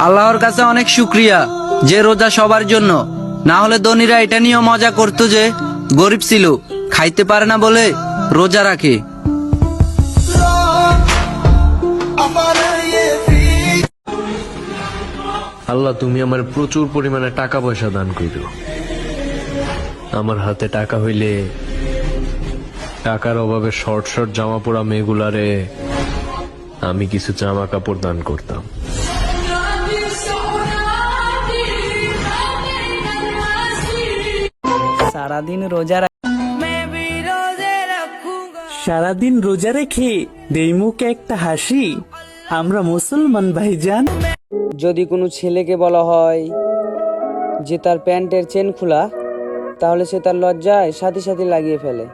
আল্লাহর কাছে অনেক শুকরিয়া যে রোজা সবার জন্য, না হলে ধনীরা এটা নিয়েও মজা করতো যে গরিব ছিল, খাইতে পারে না বলে রোজা রাখে। আল্লাহ, তুমি আমার প্রচুর পরিমাণে টাকা পয়সা দান করো। আমার হাতে টাকা হইলে টাকার অভাবে শর্ট শর্ট জামা পরা মেয়েগুলারে আমি কিছু জামা কাপড় দান করতাম। সারাদিন রোজা রেখে দেই মুখে একটা হাসি, আমরা মুসলমান ভাইজান। যদি কোনো ছেলেকে বলা হয় যে তার প্যান্টের চেন খোলা, তাহলে সে তার লজ্জায় সাথে সাথে লাগিয়ে ফেলে।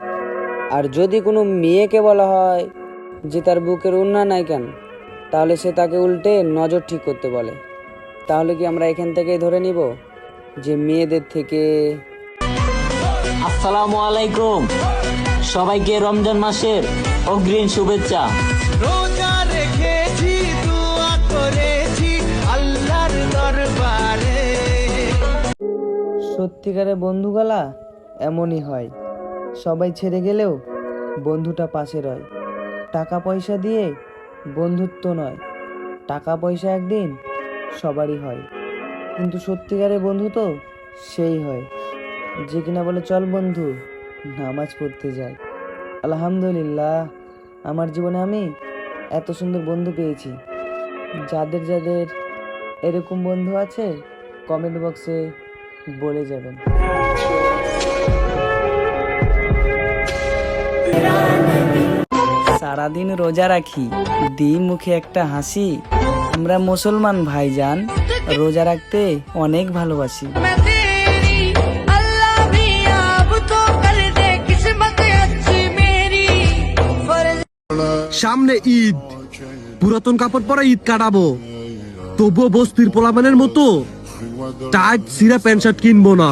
আর যদি কোনো মেয়েকে বলা হয় যে তার বুকের ওড়না নাই কেন, তাহলে সে তাকে উল্টে নজর ঠিক করতে বলে। তাহলে কি আমরা এখান থেকেই ধরে নিব যে মেয়েদের থেকে? আসসালামু আলাইকুম, সবাইকে রমজান মাসের অগ্রিম শুভেচ্ছা। রোজা রেখেছি, দোয়া করেছি আল্লাহর দরবারে। সত্যিকারের বন্ধুগুলা এমনই হয়, সবাই ছেড়ে গেলেও বন্ধুটা পাশে রয়। টাকা পয়সা দিয়ে বন্ধুত্ব নয়, টাকা পয়সা একদিন সবারই হয়, কিন্তু সত্যিকারের বন্ধু তো সেই হয় যে কিনা বলে চল বন্ধু নামাজ পড়তে যাই। আলহামদুলিল্লাহ, আমার জীবনে আমি এত সুন্দর বন্ধু পেয়েছি। যাদের যাদের এরকম বন্ধু আছে কমেন্ট বক্সে বলে যাবেন। সারাদিন রোজা রাখি, দিই মুখে একটা হাসি, আমরা মুসলমান ভাইজান, রোজা রাখতে অনেক ভালোবাসি। সামনে ঈদ, পুরাতন কাপড় পরে ঈদ কাটাবো, তবুও বস্তির পোলাপানের মতো টাইট সিরা প্যান্ট শার্ট কিনবো না।